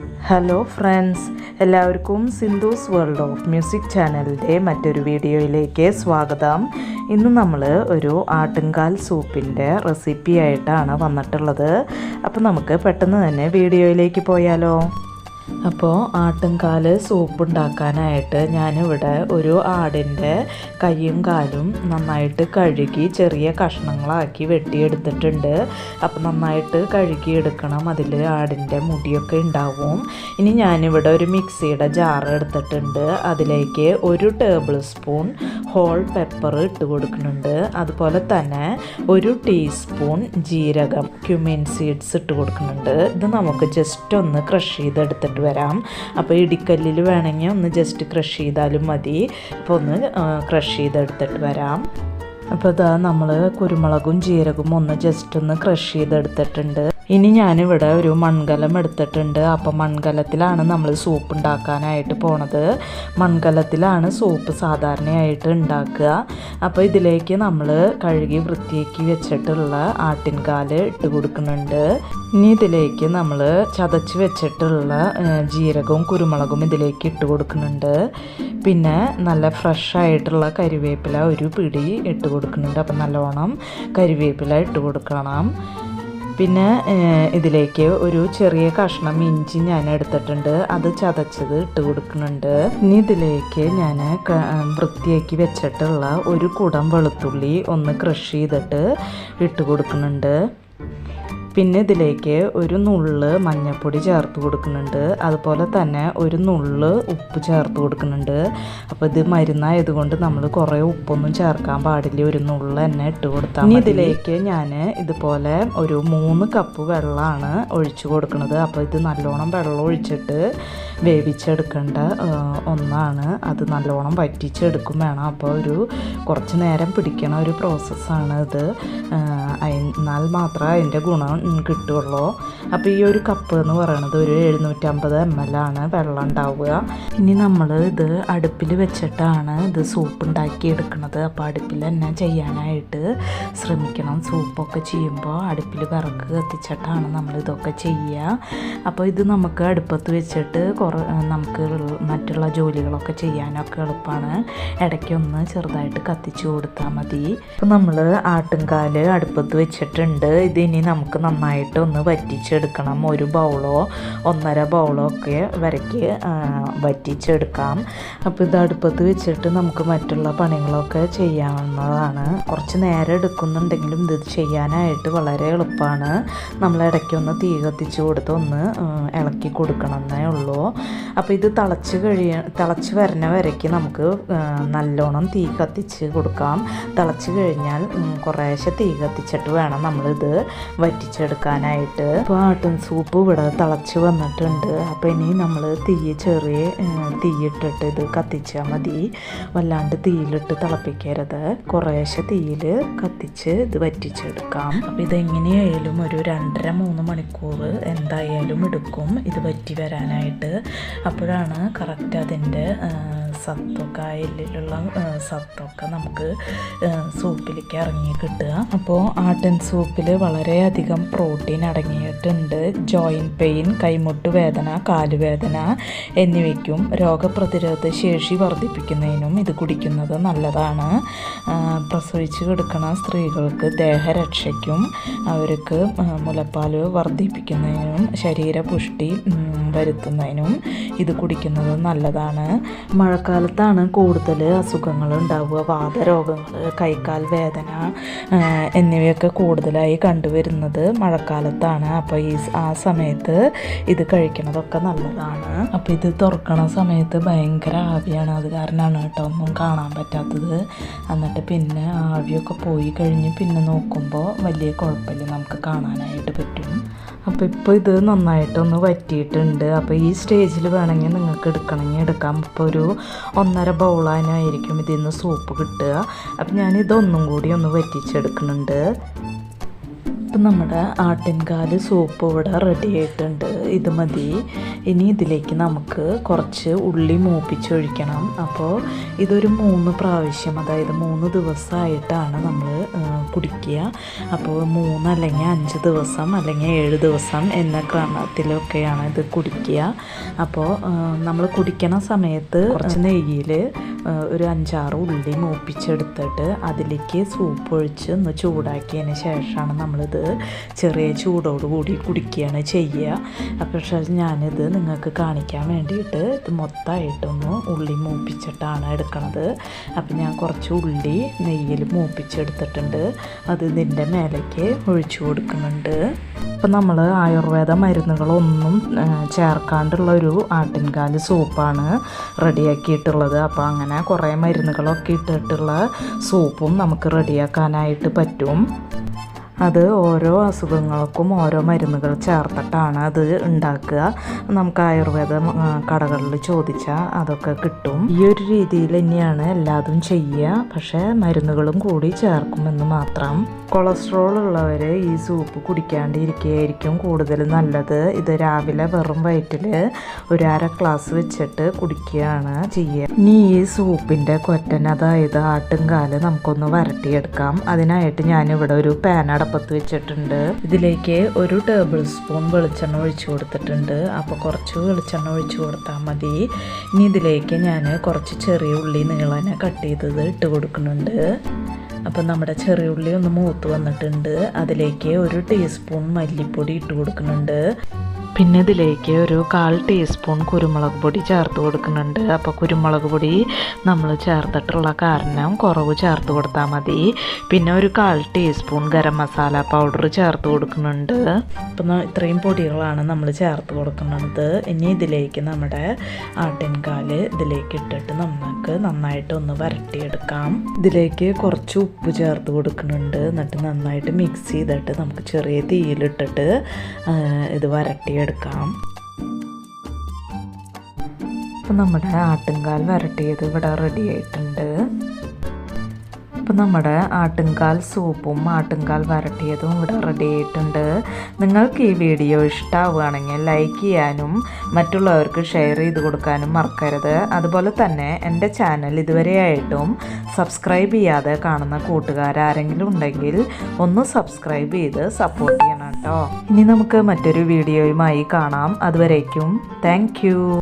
Hello friends, എല്ലാവർക്കും Sindhu's world of music ചാനലിൻ്റെ മറ്റൊരു വീഡിയോയിലേക്ക് സ്വാഗതം. ഇന്ന് നമ്മൾ ഒരു ആട്ടുംകാൽ സൂപ്പിൻ്റെ റെസിപ്പി ആയിട്ടാണ് വന്നിട്ടുള്ളത്. അപ്പോൾ നമുക്ക് പെട്ടെന്ന് തന്നെ വീഡിയോയിലേക്ക് പോയാലോ. അപ്പോൾ ആട്ടുംകാൽ സൂപ്പ് ഉണ്ടാക്കാനായിട്ട് ഞാനിവിടെ ഒരു ആടിൻ്റെ കൈയും കാലും നന്നായിട്ട് കഴുകി ചെറിയ കഷ്ണങ്ങളാക്കി വെട്ടിയെടുത്തിട്ടുണ്ട്. അപ്പോൾ നന്നായിട്ട് കഴുകിയെടുക്കണം, അതിൽ ആടിൻ്റെ മുടിയൊക്കെ ഉണ്ടാവും. ഇനി ഞാനിവിടെ ഒരു മിക്സിയുടെ ജാർ എടുത്തിട്ടുണ്ട്. അതിലേക്ക് 1 ടേബിൾ സ്പൂൺ ഹോൾ പെപ്പർ ഇട്ട് കൊടുക്കുന്നുണ്ട്. അതുപോലെ തന്നെ 1 ടീസ്പൂൺ ജീരകം ക്യുമിൻ സീഡ്സ് ഇട്ട് കൊടുക്കുന്നുണ്ട്. ഇത് നമുക്ക് ജസ്റ്റ് ഒന്ന് ക്രഷ് ചെയ്തെടുത്തിട്ട് വരാം. അപ്പോൾ ഇടിക്കല്ലിൽ വേണമെങ്കിൽ ഒന്ന് ജസ്റ്റ് ക്രഷ് ചെയ്താലും മതി. അപ്പോൾ ഒന്ന് ക്രഷ് ചെയ്തെടുത്തിട്ട് വരാം. അപ്പോൾ ഇതാ നമ്മൾ കുരുമുളകും ജീരകവും ഒന്ന് ജസ്റ്റ് ഒന്ന് ക്രഷ് ചെയ്തെടുത്തിട്ടുണ്ട്. ഇനി ഞാനിവിടെ ഒരു മൺകലം എടുത്തിട്ടുണ്ട്. അപ്പോൾ മൺകലത്തിലാണ് നമ്മൾ സൂപ്പ് ഉണ്ടാക്കാനായിട്ട് പോണത്. മൺകലത്തിലാണ് സൂപ്പ് സാധാരണയായിട്ട് ഉണ്ടാക്കുക. അപ്പോൾ ഇതിലേക്ക് നമ്മൾ കഴുകി വൃത്തിയാക്കി വെച്ചിട്ടുള്ള ആട്ടിൻകാൽ ഇട്ട് കൊടുക്കുന്നുണ്ട്. ഇനി ഇതിലേക്ക് നമ്മൾ ചതച്ച് വെച്ചിട്ടുള്ള ജീരകവും കുരുമുളകും ഇതിലേക്ക് ഇട്ട് കൊടുക്കുന്നുണ്ട്. പിന്നെ നല്ല ഫ്രഷ് ആയിട്ടുള്ള കരിവേപ്പില ഒരു പിടി ഇട്ട് കൊടുക്കുന്നുണ്ട്. അപ്പം നല്ലോണം കരിവേപ്പില ഇട്ട് കൊടുക്കണം. പിന്നെ ഇതിലേക്ക് ഒരു ചെറിയ കഷ്ണം ഇഞ്ചി ഞാൻ എടുത്തിട്ടുണ്ട്, അത് ചതച്ചത് ഇട്ട് കൊടുക്കുന്നുണ്ട്. ഇനി ഇതിലേക്ക് ഞാൻ വൃത്തിയാക്കി വെച്ചിട്ടുള്ള ഒരു കുടം വെളുത്തുള്ളി ഒന്ന് ക്രഷ് ചെയ്തിട്ട് ഇട്ട് കൊടുക്കുന്നുണ്ട്. പിന്നെ ഇതിലേക്ക് ഒരു നുള്ള് മഞ്ഞൾപ്പൊടി ചേർത്ത് കൊടുക്കുന്നുണ്ട്. അതുപോലെ തന്നെ ഒരു നുള്ള് ഉപ്പ് ചേർത്ത് കൊടുക്കുന്നുണ്ട്. അപ്പോൾ ഇത് മരുന്നായതുകൊണ്ട് നമ്മൾ കുറേ ഉപ്പൊന്നും ചേർക്കാൻ പാടില്ല, ഒരു നുള്ള് തന്നെ ഇട്ട് കൊടുത്താൽ. ഇനി ഇതിലേക്ക് ഞാൻ ഇതുപോലെ ഒരു 3 കപ്പ് വെള്ളമാണ് ഒഴിച്ചു കൊടുക്കുന്നത്. അപ്പോൾ ഇത് നല്ലോണം വെള്ളം ഒഴിച്ചിട്ട് വേവിച്ചെടുക്കേണ്ട ഒന്നാണ്. അത് നല്ലോണം വറ്റിച്ചെടുക്കും വേണം. അപ്പോൾ കുറച്ച് നേരം പിടിക്കണ ഒരു പ്രോസസ്സാണ് ഇത്. എന്നാൽ മാത്രമേ അതിൻ്റെ ഗുണം കിട്ടുള്ളൂ. അപ്പോൾ ഈ ഒരു കപ്പ് എന്ന് പറയുന്നത് ഒരു 750 ml ആണ് വെള്ളം ഉണ്ടാവുക. ഇനി നമ്മൾ ഇത് അടുപ്പിൽ വെച്ചിട്ടാണ് ഇത് സൂപ്പ് ഉണ്ടാക്കി എടുക്കുന്നത്. അപ്പോൾ അടുപ്പിൽ തന്നെ ചെയ്യാനായിട്ട് ശ്രമിക്കണം. സൂപ്പൊക്കെ ചെയ്യുമ്പോൾ അടുപ്പിൽ വിറക് കത്തിച്ചിട്ടാണ് നമ്മൾ ഇതൊക്കെ ചെയ്യുക. അപ്പോൾ ഇത് നമുക്ക് അടുപ്പത്ത് വെച്ചിട്ട് നമുക്ക് മറ്റുള്ള ജോലികളൊക്കെ ചെയ്യാനൊക്കെ എളുപ്പമാണ്. ഇടയ്ക്കൊന്ന് ചെറുതായിട്ട് കത്തിച്ച് കൊടുത്താൽ മതി. അപ്പോൾ നമ്മൾ ആട്ടുംകാൽ അടുപ്പത്ത് വെച്ചിട്ടുണ്ട്. ഇതിനി നമുക്ക് നന്നായിട്ട് ഒന്ന് വറ്റിച്ചെടുക്കണം. 1 ബൗളോ 1.5 ബൗളോ ഒക്കെ വരയ്ക്ക് വറ്റിച്ചെടുക്കാം. അപ്പോൾ ഇത് അടുപ്പത്ത് വെച്ചിട്ട് നമുക്ക് മറ്റുള്ള പണികളൊക്കെ ചെയ്യാവുന്നതാണ്. കുറച്ച് നേരം എടുക്കുന്നുണ്ടെങ്കിലും ഇത് ചെയ്യാനായിട്ട് വളരെ എളുപ്പമാണ്. നമ്മൾ ഇടയ്ക്കൊന്ന് തീ കത്തിച്ച് കൊടുത്ത് ഒന്ന് ഇളക്കി കൊടുക്കണമെന്നേ ഉള്ളൂ. അപ്പോൾ ഇത് തിളച്ച് വരുന്ന വരയ്ക്ക് നമുക്ക് നല്ലോണം തീ കത്തിച്ച് കൊടുക്കാം. തിളച്ച് കഴിഞ്ഞാൽ കുറേശ്ശെ തീ കത്തിച്ചിട്ട് വേണം നമ്മളിത് വറ്റിച്ചെടുക്കാനായിട്ട്. ഇപ്പോൾ ആട്ടും സൂപ്പ് ഇവിടെ തിളച്ച് വന്നിട്ടുണ്ട്. അപ്പോൾ ഇനി നമ്മൾ ചെറിയ തീയിട്ടിട്ട് ഇത് കത്തിച്ചാൽ മതി. വല്ലാണ്ട് തീയിലിട്ട് തിളപ്പിക്കരുത്. കുറേശ്ശെ തീയിൽ കത്തിച്ച് ഇത് വറ്റിച്ചെടുക്കാം. അപ്പോൾ ഇതെങ്ങനെയായാലും ഒരു 2.5-3 മണിക്കൂർ എന്തായാലും എടുക്കും ഇത് വറ്റി വരാനായിട്ട്. അപ്പോഴാണ് കറക്റ്റ് അതിൻ്റെ സത്തൊക്കെ എല്ലിലുള്ള സത്തൊക്കെ നമുക്ക് സൂപ്പിലേക്ക് ഇറങ്ങി കിട്ടുക. അപ്പോൾ ആട്ടിൻ സൂപ്പിൽ വളരെയധികം പ്രോട്ടീൻ അടങ്ങിയിട്ടുണ്ട്. ജോയിൻറ്റ് പെയിൻ, കൈമുട്ട് വേദന, കാലുവേദന എന്നിവയ്ക്കും രോഗപ്രതിരോധ ശേഷി വർദ്ധിപ്പിക്കുന്നതിനും ഇത് കുടിക്കുന്നത് നല്ലതാണ്. പ്രസവിച്ച് കിടക്കുന്ന സ്ത്രീകൾക്ക് ദേഹരക്ഷയ്ക്കും അവർക്ക് മുലപ്പാൽ വർദ്ധിപ്പിക്കുന്നതിനും ശരീരപുഷ്ടി വരുത്തുന്നതിനും ഇത് കുടിക്കുന്നത് നല്ലതാണ്. മഴക്കാലത്താണ് കൂടുതൽ അസുഖങ്ങൾ ഉണ്ടാവുക. വാതരോഗങ്ങൾ, കൈക്കാൽ വേദന എന്നിവയൊക്കെ കൂടുതലായി കണ്ടുവരുന്നത് മഴക്കാലത്താണ്. അപ്പോൾ ആ സമയത്ത് ഇത് കഴിക്കുന്നതൊക്കെ നല്ലതാണ്. അപ്പോൾ ഇത് തുറക്കണ സമയത്ത് ഭയങ്കര ആവിയാണ്. അത് കാരണമാണ് കേട്ടോ ഒന്നും കാണാൻ പറ്റാത്തത്. എന്നിട്ട് പിന്നെ ആവിയൊക്കെ പോയി കഴിഞ്ഞ് പിന്നെ നോക്കുമ്പോൾ വലിയ കുഴപ്പമില്ല, നമുക്ക് കാണാനായിട്ട് പറ്റും. അപ്പോൾ ഇപ്പോൾ ഇത് നന്നായിട്ടൊന്ന് വറ്റിയിട്ടുണ്ട്. അപ്പോൾ ഈ സ്റ്റേജിൽ വേണമെങ്കിൽ നിങ്ങൾക്ക് എടുക്കണമെങ്കിൽ എടുക്കാം. ഇപ്പോൾ ഒരു 1.5 ബൗളാനായിരിക്കും ഇതിൽ നിന്ന് സൂപ്പ് കിട്ടുക. അപ്പം ഞാനിതൊന്നും കൂടി ഒന്ന് വറ്റിച്ചെടുക്കുന്നുണ്ട്. ഇപ്പം നമ്മുടെ ആട്ടിൻകാൽ സൂപ്പ് ഇവിടെ റെഡി ആയിട്ടുണ്ട്. ഇത് മതി. ഇനി ഇതിലേക്ക് നമുക്ക് കുറച്ച് ഉള്ളി മൂപ്പിച്ചൊഴിക്കണം. അപ്പോൾ ഇതൊരു 3 പ്രാവശ്യം, അതായത് 3 ദിവസമായിട്ടാണ് നമ്മൾ കുടിക്കുക. അപ്പോൾ 3 അല്ലെങ്കിൽ 5 ദിവസം അല്ലെങ്കിൽ 7 ദിവസം എന്ന ക്രമത്തിലൊക്കെയാണ് ഇത് കുടിക്കുക. അപ്പോൾ നമ്മൾ കുടിക്കണ സമയത്ത് കുറച്ച് നെയ്യിൽ ഒരു 5-6 ഉള്ളി മൂപ്പിച്ചെടുത്തിട്ട് അതിലേക്ക് സൂപ്പ് ഒഴിച്ച് ഒന്ന് ചൂടാക്കിയതിന് ശേഷമാണ് നമ്മളിത് ചെറിയ ചൂടോടുകൂടി കുടിക്കുകയാണ് ചെയ്യുക. പക്ഷേ ഞാനിത് നിങ്ങൾക്ക് കാണിക്കാൻ വേണ്ടിയിട്ട് ഇത് മൊത്തമായിട്ടൊന്ന് ഉള്ളി മൂപ്പിച്ചിട്ടാണ് എടുക്കണത്. അപ്പം ഞാൻ കുറച്ച് ഉള്ളി നെയ്യിൽ മൂപ്പിച്ചെടുത്തിട്ടുണ്ട്. അത് ഇതിൻ്റെ മേലേക്ക് ഒഴിച്ചു കൊടുക്കുന്നുണ്ട്. ഇപ്പം നമ്മൾ ആയുർവേദ മരുന്നുകളൊന്നും ചേർക്കാണ്ടുള്ള ഒരു ആട്ടിൻകാൽ സൂപ്പാണ് റെഡിയാക്കിയിട്ടുള്ളത്. അപ്പോൾ അങ്ങനെ കുറേ മരുന്നുകളൊക്കെ ഇട്ടിട്ടുള്ള സൂപ്പും നമുക്ക് റെഡിയാക്കാനായിട്ട് പറ്റും. അത് ഓരോ അസുഖങ്ങൾക്കും ഓരോ മരുന്നുകൾ ചേർത്തിട്ടാണ് അത് ഉണ്ടാക്കുക. നമുക്ക് ആയുർവേദ കടകളിൽ ചോദിച്ചാൽ അതൊക്കെ കിട്ടും. ഈ ഒരു രീതിയിൽ തന്നെയാണ് എല്ലാതും ചെയ്യുക. പക്ഷേ മരുന്നുകളും കൂടി ചേർക്കുമെന്ന് മാത്രം. കൊളസ്ട്രോൾ ഉള്ളവർ ഈ സൂപ്പ് കുടിക്കാണ്ടിരിക്കുകയായിരിക്കും കൂടുതൽ നല്ലത്. ഇത് രാവിലെ വെറും വയറ്റിൽ ഒരു 1/2 ഗ്ലാസ് വെച്ചിട്ട് കുടിക്കുകയാണ് ചെയ്യുക. ഇനി ഈ സൂപ്പിൻ്റെ കൊറ്റൻ, അതായത് ആട്ടുംകാല് നമുക്കൊന്ന് വരട്ടിയെടുക്കാം. അതിനായിട്ട് ഞാനിവിടെ ഒരു പാൻ അടുപ്പത്ത് വെച്ചിട്ടുണ്ട്. ഇതിലേക്ക് 1 ടേബിൾ സ്പൂൺ വെളിച്ചെണ്ണ ഒഴിച്ചു കൊടുത്തിട്ടുണ്ട്. അപ്പോൾ കുറച്ച് വെളിച്ചെണ്ണ ഒഴിച്ചു കൊടുത്താൽ മതി. ഇനി ഇതിലേക്ക് ഞാൻ കുറച്ച് ചെറിയ ഉള്ളി നീളനെ കട്ട് ചെയ്തത് ഇട്ട് കൊടുക്കുന്നുണ്ട്. അപ്പം നമ്മുടെ ചെറിയ ഉള്ളി ഒന്ന് മൂത്ത് വന്നിട്ടുണ്ട്. അതിലേക്ക് 1 ടീസ്പൂൺ മല്ലിപ്പൊടി ഇട്ട് കൊടുക്കുന്നുണ്ട്. പിന്നെ ഇതിലേക്ക് ഒരു 1/4 ടീസ്പൂൺ കുരുമുളക് പൊടി ചേർത്ത് കൊടുക്കുന്നുണ്ട്. അപ്പോൾ കുരുമുളക് പൊടി നമ്മൾ ചേർത്തിട്ടുള്ള കാരണം കുറവ് ചേർത്ത് കൊടുത്താൽ മതി. പിന്നെ ഒരു 1/4 ടീസ്പൂൺ ഗരം മസാല പൗഡർ ചേർത്ത് കൊടുക്കുന്നുണ്ട്. അപ്പം ഇത്രയും പൊടികളാണ് നമ്മൾ ചേർത്ത് കൊടുക്കുന്നത്. ഇനി ഇതിലേക്ക് നമ്മുടെ ആട്ടിൻകാല് ഇതിലേക്ക് ഇട്ടിട്ട് നമുക്ക് നന്നായിട്ട് ഒന്ന് വരട്ടിയെടുക്കാം. ഇതിലേക്ക് കുറച്ച് ഉപ്പ് ചേർത്ത് കൊടുക്കുന്നുണ്ട്. എന്നിട്ട് നന്നായിട്ട് മിക്സ് ചെയ്തിട്ട് നമുക്ക് ചെറിയ തീയിലിട്ടിട്ട് ഇത് വരട്ടിയെടുക്കാം. അപ്പം നമ്മുടെ ആട്ടുംകാൽ വരട്ടിയത് ഇവിടെ റെഡി ആയിട്ടുണ്ട്. അപ്പം നമ്മുടെ ആട്ടുംകാൽ സൂപ്പും ആട്ടുംകാൽ വരട്ടിയതും ഇവിടെ റെഡി ആയിട്ടുണ്ട്. നിങ്ങൾക്ക് ഈ വീഡിയോ ഇഷ്ടമാവുകയാണെങ്കിൽ ലൈക്ക് ചെയ്യാനും മറ്റുള്ളവർക്ക് ഷെയർ ചെയ്ത് കൊടുക്കാനും മറക്കരുത്. അതുപോലെ തന്നെ എൻ്റെ ചാനൽ ഇതുവരെയായിട്ടും സബ്സ്ക്രൈബ് ചെയ്യാതെ കാണുന്ന കൂട്ടുകാരാരെങ്കിലും ഉണ്ടെങ്കിൽ ഒന്ന് സബ്സ്ക്രൈബ് ചെയ്ത് സപ്പോർട്ട് ചെയ്യണം കേട്ടോ. ഇനി നമുക്ക് മറ്റൊരു വീഡിയോയുമായി കാണാം. അതുവരേക്കും താങ്ക് യു.